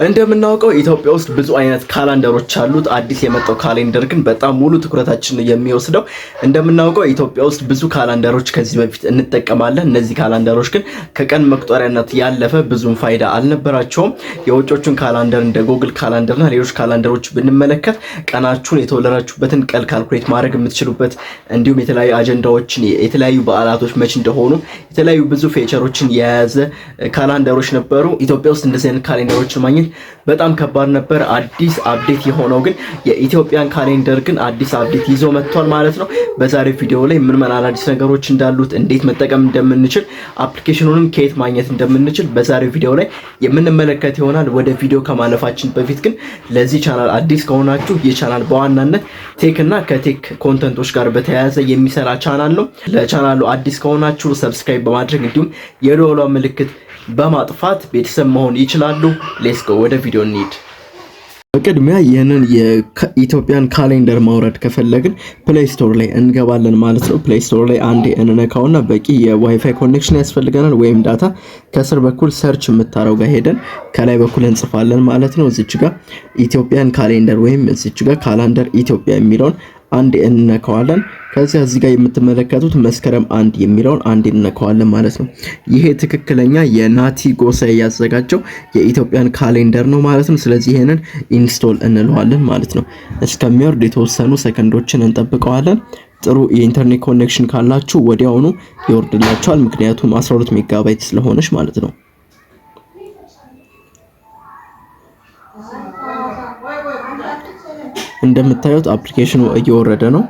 እንደምናውቀው ኢትዮጵያ ውስጥ ብዙ አይነት ካላንደሮች አሉት። አዲስ የመጣው ካሌንደር ግን በጣም ሙሉ ትኩረታችንን የሚወስደው። እንደምናውቀው ኢትዮጵያ ውስጥ ብዙ ካላንደሮች ከዚህ በፊት እንጠቀማለን። እነዚህ ካላንደሮች ግን ከቀን መቁጠሪያነት ያለፈ ብዙም ፋይዳ አልነበራቸውም። የውጮቹን ካላንደር እንደ ጉግል ካላንደርና ሌሎች ካላንደሮች ብንመለከት ቀናችሁን የተወለዳችሁበትን ቀን ካልኩሌት ማድረግ የምትችሉበት እንዲሁም የተለያዩ አጀንዳዎችን የተለያዩ በዓላቶች መች እንደሆኑ የተለያዩ ብዙ ፌቸሮችን የያዘ ካላንደሮች ነበሩ። ኢትዮጵያ ውስጥ እንደዚህ አይነት ካሌንደሮችን ማግኘት በጣም ከባድ ነበር። አዲስ አፕዴት የሆነው ግን የኢትዮጵያን ካሌንደር ግን አዲስ አፕዴት ይዞ መጥቷል ማለት ነው። በዛሬው ቪዲዮ ላይ ምን አዲስ ነገሮች እንዳሉት፣ እንዴት መጠቀም እንደምንችል፣ አፕሊኬሽኑንም ከየት ማግኘት እንደምንችል በዛሬው ቪዲዮ ላይ የምንመለከት ይሆናል። ወደ ቪዲዮ ከማለፋችን በፊት ግን ለዚህ ቻናል አዲስ ከሆናችሁ ይህ ቻናል በዋናነት ቴክ እና ከቴክ ኮንተንቶች ጋር በተያያዘ የሚሰራ ቻናል ነው። ለቻናሉ አዲስ ከሆናችሁ ሰብስክራይብ በማድረግ እንዲሁም የደወሏ ምልክት በማጥፋት ቤተሰብ መሆን ይችላሉ። ሌትስ ጎ ወደ ቪዲዮ እንሂድ። በቅድሚያ ይህንን የኢትዮጵያን ካሌንደር ማውረድ ከፈለግን ፕሌይ ስቶር ላይ እንገባለን ማለት ነው። ፕሌይ ስቶር ላይ አንዴ እንነካውና በቂ የዋይፋይ ኮኔክሽን ያስፈልገናል ወይም ዳታ። ከስር በኩል ሰርች የምታረው ጋር ሄደን ከላይ በኩል እንጽፋለን ማለት ነው። እዚች ጋር ኢትዮጵያን ካሌንደር ወይም እዚች ጋር ካላንደር ኢትዮጵያ የሚለውን አንድ እንነካዋለን። ከዚያ እዚህ ጋር የምትመለከቱት መስከረም 1 የሚለውን አንድ እንነካዋለን ማለት ነው። ይሄ ትክክለኛ የናቲ ጎሳዬ ያዘጋጀው የኢትዮጵያን ካሌንደር ነው ማለት ነው። ስለዚህ ይሄንን ኢንስቶል እንለዋለን ማለት ነው። እስከሚወርድ የተወሰኑ ሰከንዶችን እንጠብቀዋለን። ጥሩ የኢንተርኔት ኮኔክሽን ካላችሁ ወዲያውኑ ይወርድላችኋል። ምክንያቱም 12 ሜጋባይት ስለሆነች ማለት ነው። እንደምታዩት አፕሊኬሽኑ እየወረደ ነው።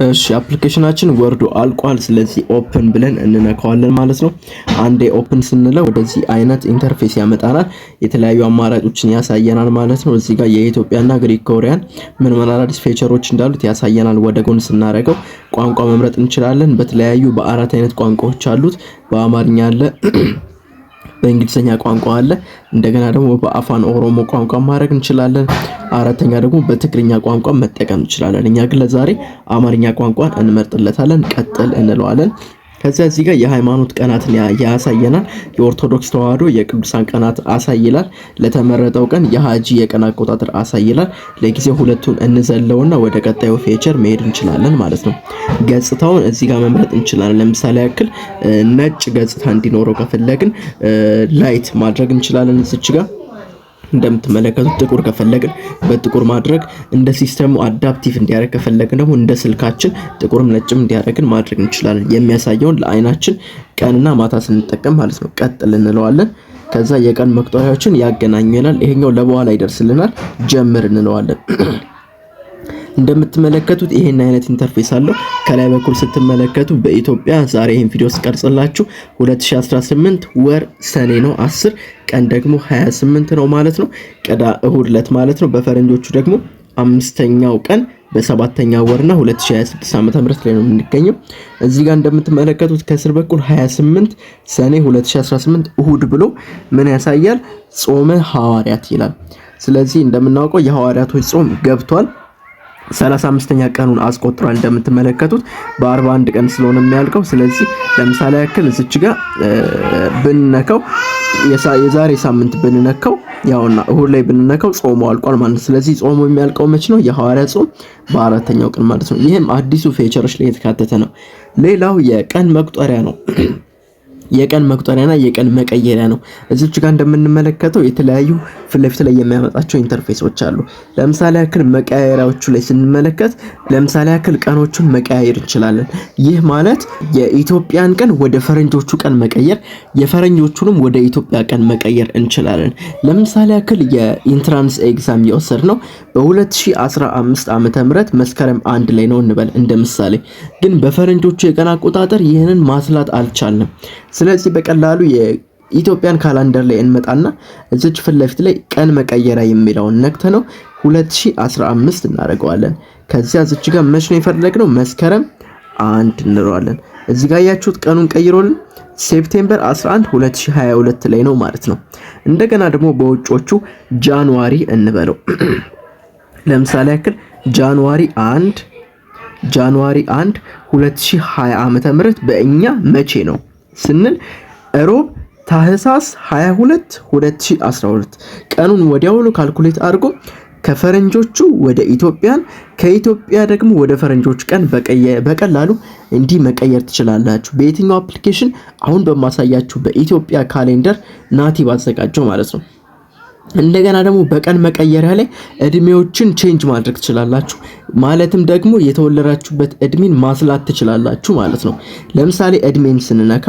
እሺ አፕሊኬሽናችን ወርዶ አልቋል። ስለዚህ ኦፕን ብለን እንነካዋለን ማለት ነው። አንዴ ኦፕን ስንለው ወደዚህ አይነት ኢንተርፌስ ያመጣናል። የተለያዩ አማራጮችን ያሳየናል ማለት ነው። እዚህ ጋር የኢትዮጵያና ግሪክ ኮሪያን ምን አዲስ ፌቸሮች እንዳሉት ያሳየናል። ወደ ጎን ስናረገው ቋንቋ መምረጥ እንችላለን። በተለያዩ በአራት አይነት ቋንቋዎች አሉት። በአማርኛ አለ፣ በእንግሊዘኛ ቋንቋ አለ፣ እንደገና ደግሞ በአፋን ኦሮሞ ቋንቋ ማድረግ እንችላለን። አራተኛ ደግሞ በትግርኛ ቋንቋ መጠቀም እንችላለን። እኛ ግን ለዛሬ አማርኛ ቋንቋን እንመርጥለታለን። ቀጥል እንለዋለን። ከዚያ እዚህ ጋር የሃይማኖት ቀናትን ያሳየናል። የኦርቶዶክስ ተዋህዶ የቅዱሳን ቀናት አሳይላል። ለተመረጠው ቀን የሃጂ የቀን አቆጣጠር አሳይላል። ለጊዜው ሁለቱን እንዘለውና ወደ ቀጣዩ ፌቸር መሄድ እንችላለን ማለት ነው። ገጽታውን እዚህ ጋር መምረጥ እንችላለን። ለምሳሌ ያክል ነጭ ገጽታ እንዲኖረው ከፈለግን ላይት ማድረግ እንችላለን። እዚች ጋር እንደምትመለከቱት ጥቁር ከፈለግን በጥቁር ማድረግ፣ እንደ ሲስተሙ አዳፕቲቭ እንዲያደርግ ከፈለግን ደግሞ እንደ ስልካችን ጥቁርም ነጭም እንዲያደርግን ማድረግ እንችላለን። የሚያሳየውን ለአይናችን ቀንና ማታ ስንጠቀም ማለት ነው። ቀጥል እንለዋለን። ከዛ የቀን መቁጠሪያዎችን ያገናኘናል። ይሄኛው ለበኋላ ይደርስልናል። ጀምር እንለዋለን። እንደምትመለከቱት ይሄን አይነት ኢንተርፌስ አለው። ከላይ በኩል ስትመለከቱ በኢትዮጵያ ዛሬ ይሄን ቪዲዮ ስቀርጽላችሁ 2018 ወር ሰኔ ነው 10 ቀን ደግሞ 28 ነው ማለት ነው። እሁድ ዕለት ማለት ነው። በፈረንጆቹ ደግሞ 5ኛው ቀን በ7ኛው ወርና 2026 ዓ.ም ላይ ነው የምንገኘው። እዚህ ጋር እንደምትመለከቱት ከስር በኩል 28 ሰኔ 2018 እሁድ ብሎ ምን ያሳያል? ጾመ ሐዋርያት ይላል። ስለዚህ እንደምናውቀው የሐዋርያቶች ጾም ገብቷል። 35ኛ ቀኑን አስቆጥሯል። እንደምትመለከቱት በ41 ቀን ስለሆነ የሚያልቀው። ስለዚህ ለምሳሌ ያክል እዚች ጋር ብንነካው የዛሬ ሳምንት ብንነካው ያውና እሁድ ላይ ብንነካው ጾሙ አልቋል ማለት ነው። ስለዚህ ጾሙ የሚያልቀው መች ነው? የሐዋርያ ጾም በ4ኛው ቀን ማለት ነው። ይሄም አዲሱ ፌቸሮች ላይ የተካተተ ነው። ሌላው የቀን መቁጠሪያ ነው። የቀን መቁጠሪያና የቀን መቀየሪያ ነው። እዚች ጋር እንደምንመለከተው የተለያዩ ፊት ለፊት ላይ የሚያመጣቸው ኢንተርፌሶች አሉ። ለምሳሌ ያክል መቀያየሪያዎቹ ላይ ስንመለከት ለምሳሌ ያክል ቀኖቹን መቀያየር እንችላለን። ይህ ማለት የኢትዮጵያን ቀን ወደ ፈረንጆቹ ቀን መቀየር፣ የፈረንጆቹንም ወደ ኢትዮጵያ ቀን መቀየር እንችላለን። ለምሳሌ ያክል የኢንትራንስ ኤግዛም የወሰድነው በ2015 ዓ.ም መስከረም 1 ላይ ነው እንበል እንደ ምሳሌ። ግን በፈረንጆቹ የቀን አቆጣጠር ይህንን ማስላት አልቻልንም። ስለዚህ በቀላሉ የኢትዮጵያን ካላንደር ላይ እንመጣና እዚች ፊት ለፊት ላይ ቀን መቀየሪያ የሚለውን ነክተነው 2015 እናደርገዋለን። ከዚያ እዚች ጋር መች ነው የፈለግነው? መስከረም 1 እንለዋለን። እዚህ ጋር ያያችሁት ቀኑን ቀይሮልን ሴፕቴምበር 11 2022 ላይ ነው ማለት ነው። እንደገና ደግሞ በውጮቹ ጃንዋሪ እንበለው። ለምሳሌ ያክል ጃንዋሪ 1 2020 ዓመተ ምህረት በእኛ መቼ ነው ስንል ሮብ ታህሳስ 22 2012 ቀኑን ወዲያውኑ ካልኩሌት አድርጎ ከፈረንጆቹ ወደ ኢትዮጵያን ከኢትዮጵያ ደግሞ ወደ ፈረንጆች ቀን በቀላሉ እንዲህ መቀየር ትችላላችሁ። በየትኛው አፕሊኬሽን? አሁን በማሳያችሁ በኢትዮጵያ ካሌንደር ናቲቭ አዘጋጀው ማለት ነው። እንደገና ደግሞ በቀን መቀየሪያ ላይ እድሜዎችን ቼንጅ ማድረግ ትችላላችሁ። ማለትም ደግሞ የተወለዳችሁበት እድሜን ማስላት ትችላላችሁ ማለት ነው። ለምሳሌ እድሜን ስንነካ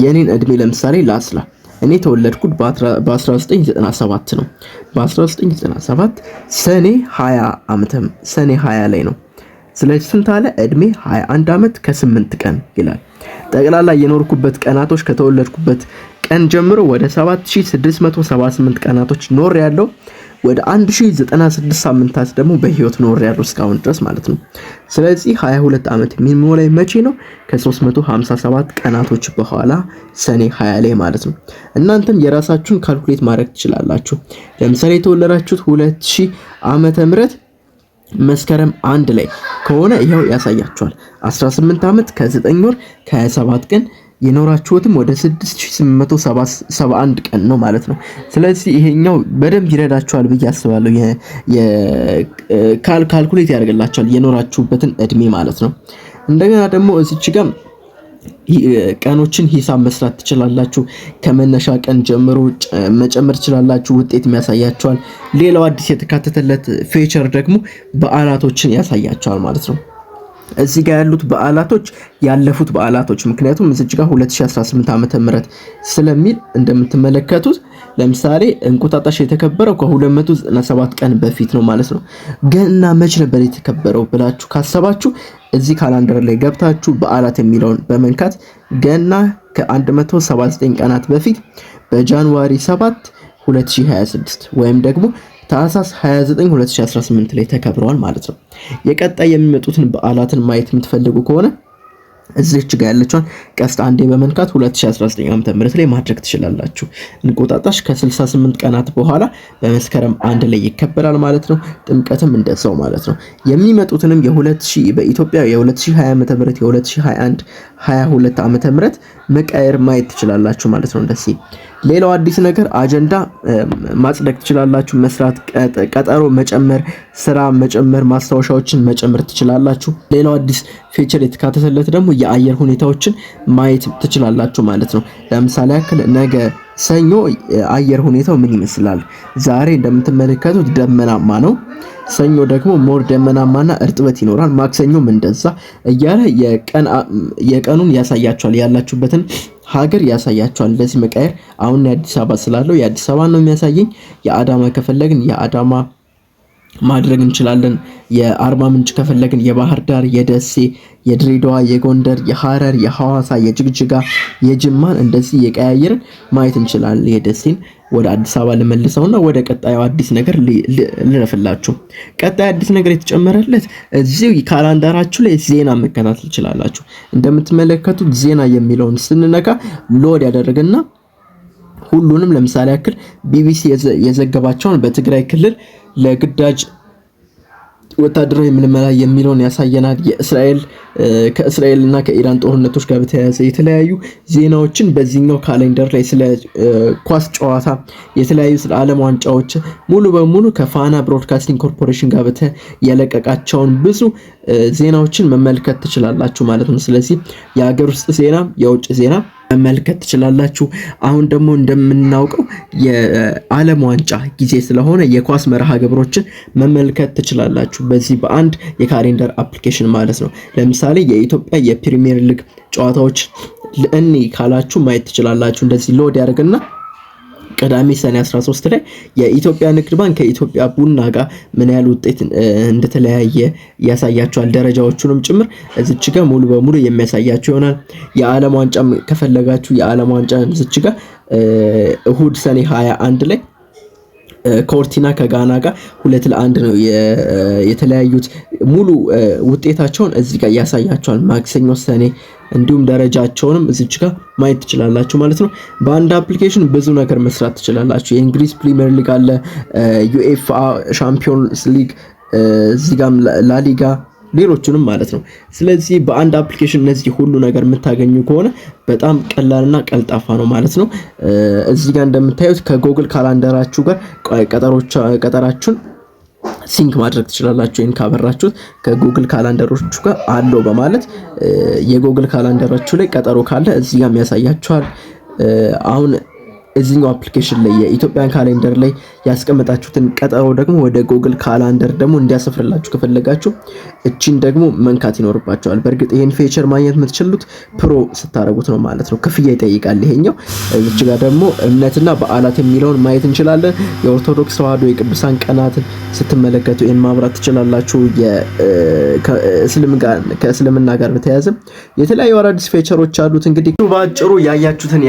የኔን እድሜ ለምሳሌ ላስላ። እኔ ተወለድኩት በ1997 ነው። በ1997 ሰኔ 20 ላይ ነው። ስለዚህ ስንት አለ? እድሜ 21 ዓመት ከ8 ቀን ይላል። ጠቅላላ የኖርኩበት ቀናቶች ከተወለድኩበት ቀን ጀምሮ ወደ 7678 ቀናቶች ኖር ያለው ወደ 1096 ሳምንታት ደግሞ በህይወት ኖር ያለው እስካሁን ድረስ ማለት ነው። ስለዚህ 22 ዓመት የሚሞላኝ መቼ ነው? ከ357 ቀናቶች በኋላ ሰኔ 20 ላይ ማለት ነው። እናንተም የራሳችሁን ካልኩሌት ማድረግ ትችላላችሁ። ለምሳሌ የተወለዳችሁት 2000 ዓመተ ምህረት መስከረም 1 ላይ ከሆነ ይሄው ያሳያችኋል 18 ዓመት ከ9 ወር ከ27 ቀን የኖራችሁትም ወደ 6871 ቀን ነው ማለት ነው። ስለዚህ ይሄኛው በደንብ ይረዳችኋል ብዬ አስባለሁ። ካልኩሌት ያደርግላችኋል የኖራችሁበትን እድሜ ማለት ነው። እንደገና ደግሞ እዚች ጋር ቀኖችን ሂሳብ መስራት ትችላላችሁ። ከመነሻ ቀን ጀምሮ መጨመር ትችላላችሁ። ውጤት ያሳያችኋል። ሌላው አዲስ የተካተተለት ፊቸር ደግሞ በዓላቶችን ያሳያችኋል ማለት ነው። እዚህ ጋር ያሉት በዓላቶች ያለፉት በዓላቶች ምክንያቱም እዚህ ጋር 2018 ዓመተ ምህረት ስለሚል እንደምትመለከቱት ለምሳሌ እንቁጣጣሽ የተከበረው ከ297 ቀን በፊት ነው ማለት ነው። ገና መች ነበር የተከበረው ብላችሁ ካሰባችሁ እዚህ ካላንደር ላይ ገብታችሁ በዓላት የሚለውን በመንካት ገና ከ179 ቀናት በፊት በጃንዋሪ 7 2026 ወይም ደግሞ ታህሳስ 29 2018 ላይ ተከብረዋል ማለት ነው። የቀጣይ የሚመጡትን በዓላትን ማየት የምትፈልጉ ከሆነ እዚች ጋር ያለችውን ቀስት አንዴ በመንካት 2019 ዓ.ም ላይ ማድረግ ትችላላችሁ። እንቁጣጣሽ ከ68 ቀናት በኋላ በመስከረም 1 ላይ ይከበራል ማለት ነው። ጥምቀትም እንደዛው ማለት ነው። የሚመጡትንም የ2000 በኢትዮጵያ የ2020 ዓ.ም የ2021 22 ዓ.ም መቀየር ማየት ትችላላችሁ ማለት ነው። እንደዚህ ሌላው አዲስ ነገር አጀንዳ ማጽደቅ ትችላላችሁ። መስራት፣ ቀጠሮ መጨመር፣ ስራ መጨመር፣ ማስታወሻዎችን መጨመር ትችላላችሁ። ሌላው አዲስ ፊቸር የተካተተለት ደግሞ የአየር ሁኔታዎችን ማየት ትችላላችሁ ማለት ነው። ለምሳሌ ያክል ነገ ሰኞ አየር ሁኔታው ምን ይመስላል? ዛሬ እንደምትመለከቱት ደመናማ ነው። ሰኞ ደግሞ ሞር ደመናማና እርጥበት ይኖራል። ማክሰኞም እንደዛ እያለ የቀኑን ያሳያችኋል። ያላችሁበትን ሀገር ያሳያችኋል። እንደዚህ መቀየር አሁን የአዲስ አበባ ስላለው የአዲስ አበባ ነው የሚያሳየኝ። የአዳማ ከፈለግን የአዳማ ማድረግ እንችላለን። የአርባ ምንጭ ከፈለግን የባህር ዳር፣ የደሴ፣ የድሬዳዋ፣ የጎንደር፣ የሐረር፣ የሐዋሳ፣ የጅግጅጋ፣ የጅማን እንደዚህ የቀያየርን ማየት እንችላለን። የደሴን ወደ አዲስ አበባ ልመልሰውና ወደ ቀጣዩ አዲስ ነገር ልረፍላችሁ። ቀጣይ አዲስ ነገር የተጨመረለት እዚህ ካላንደራችሁ ላይ ዜና መከታተል ትችላላችሁ። እንደምትመለከቱት ዜና የሚለውን ስንነካ ሎድ ያደረገና ሁሉንም ለምሳሌ ያክል ቢቢሲ የዘገባቸውን በትግራይ ክልል ለግዳጅ ወታደራዊ ምልመላ የሚለውን ያሳየናል። ከእስራኤልና ከኢራን ጦርነቶች ጋር በተያያዘ የተለያዩ ዜናዎችን በዚህኛው ካሌንደር ላይ ስለ ኳስ ጨዋታ የተለያዩ ስለ ዓለም ዋንጫዎች ሙሉ በሙሉ ከፋና ብሮድካስቲንግ ኮርፖሬሽን ጋር የለቀቃቸውን ብዙ ዜናዎችን መመልከት ትችላላችሁ ማለት ነው። ስለዚህ የሀገር ውስጥ ዜና፣ የውጭ ዜና መመልከት ትችላላችሁ። አሁን ደግሞ እንደምናውቀው የዓለም ዋንጫ ጊዜ ስለሆነ የኳስ መርሃ ግብሮችን መመልከት ትችላላችሁ በዚህ በአንድ የካሌንደር አፕሊኬሽን ማለት ነው። ለምሳሌ የኢትዮጵያ የፕሪሚየር ሊግ ጨዋታዎች ለእኔ ካላችሁ ማየት ትችላላችሁ። እንደዚህ ሎድ ያደርግና ቅዳሜ ሰኔ 13 ላይ የኢትዮጵያ ንግድ ባንክ ከኢትዮጵያ ቡና ጋር ምን ያህል ውጤት እንደተለያየ ያሳያችኋል። ደረጃዎቹንም ጭምር እዚች ጋር ሙሉ በሙሉ የሚያሳያችሁ ይሆናል። የዓለም ዋንጫ ከፈለጋችሁ የዓለም ዋንጫ እዚች ጋር እሁድ ሰኔ 21 ላይ ኮርቲና ከጋና ጋር 2-1 ነው የተለያዩት። ሙሉ ውጤታቸውን እዚህ ጋር ያሳያቸዋል። ማክሰኞ ሰኔ እንዲሁም ደረጃቸውንም እዚች ጋር ማየት ትችላላችሁ ማለት ነው። በአንድ አፕሊኬሽን ብዙ ነገር መስራት ትችላላችሁ። የእንግሊዝ ፕሪሚየር ሊግ አለ፣ ዩኤፋ ሻምፒዮንስ ሊግ፣ እዚህ ጋርም ላሊጋ ሌሎቹንም ማለት ነው። ስለዚህ በአንድ አፕሊኬሽን እነዚህ ሁሉ ነገር የምታገኙ ከሆነ በጣም ቀላልና ቀልጣፋ ነው ማለት ነው። እዚህ ጋር እንደምታዩት ከጉግል ካላንደራችሁ ጋር ቀጠራችሁን ሲንክ ማድረግ ትችላላችሁ። ይሄን ካበራችሁት ከጉግል ካላንደሮቹ ጋር አለው በማለት የጉግል ካላንደራችሁ ላይ ቀጠሮ ካለ እዚህ ጋር ያሳያችኋል። አሁን እዚህኛው አፕሊኬሽን ላይ የኢትዮጵያን ካሌንደር ላይ ያስቀመጣችሁትን ቀጠሮ ደግሞ ወደ ጉግል ካላንደር ደግሞ እንዲያሰፍርላችሁ ከፈለጋችሁ እቺን ደግሞ መንካት ይኖርባችኋል። በእርግጥ ይሄን ፊቸር ማግኘት የምትችሉት ፕሮ ስታረጉት ነው ማለት ነው። ክፍያ ይጠይቃል ይሄኛው። እዚህ ጋር ደግሞ እምነትና በዓላት የሚለውን ማየት እንችላለን። የኦርቶዶክስ ተዋህዶ የቅዱሳን ቀናትን ስትመለከቱ ይሄን ማብራት ትችላላችሁ። ከእስልምና ጋር በተያያዘ የተለያዩ አዳዲስ ፊቸሮች አሉት። እንግዲህ ባጭሩ ያያችሁትን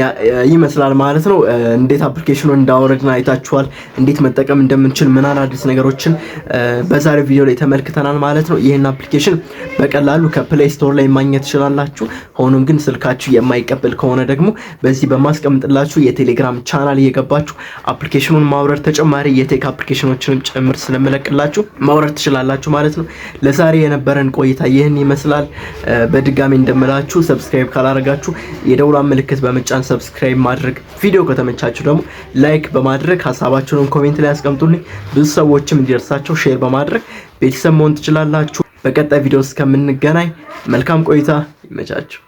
ይመስላል ማለት ነው። እንዴት አፕሊኬሽኑን እንዳወረድን አይታችኋል። እንዴት መጠቀም እንደምንችል ምን አዲስ ነገሮችን በዛሬው ቪዲዮ ላይ ተመልክተናል ማለት ነው። ይሄን አፕሊኬሽን በቀላሉ ከፕሌይ ስቶር ላይ ማግኘት ትችላላችሁ። ሆኖም ግን ስልካችሁ የማይቀበል ከሆነ ደግሞ በዚህ በማስቀምጥላችሁ የቴሌግራም ቻናል እየገባችሁ አፕሊኬሽኑን ማውረድ፣ ተጨማሪ የቴክ አፕሊኬሽኖችንም ጭምር ስለምለቅላችሁ ማውረድ ትችላላችሁ ማለት ነው። ለዛሬ የነበረን ቆይታ ይህን ይመስላል። በድጋሚ እንደምላችሁ ሰብስክራይብ ካላረጋችሁ የደውሏን ምልክት በመጫን ሰብስክራይብ ማድረግ፣ ቪዲዮ ከተመቻችሁ ደግሞ ላይክ በማድረግ ሀሳባችሁን ኮሜንት ላይ አስቀምጡልኝ። ብዙ ሰዎችም እንዲደርሳቸው ሼር በማድረግ ቤተሰብ መሆን ትችላላችሁ። በቀጣይ ቪዲዮ እስከምንገናኝ መልካም ቆይታ፣ ይመቻችሁ።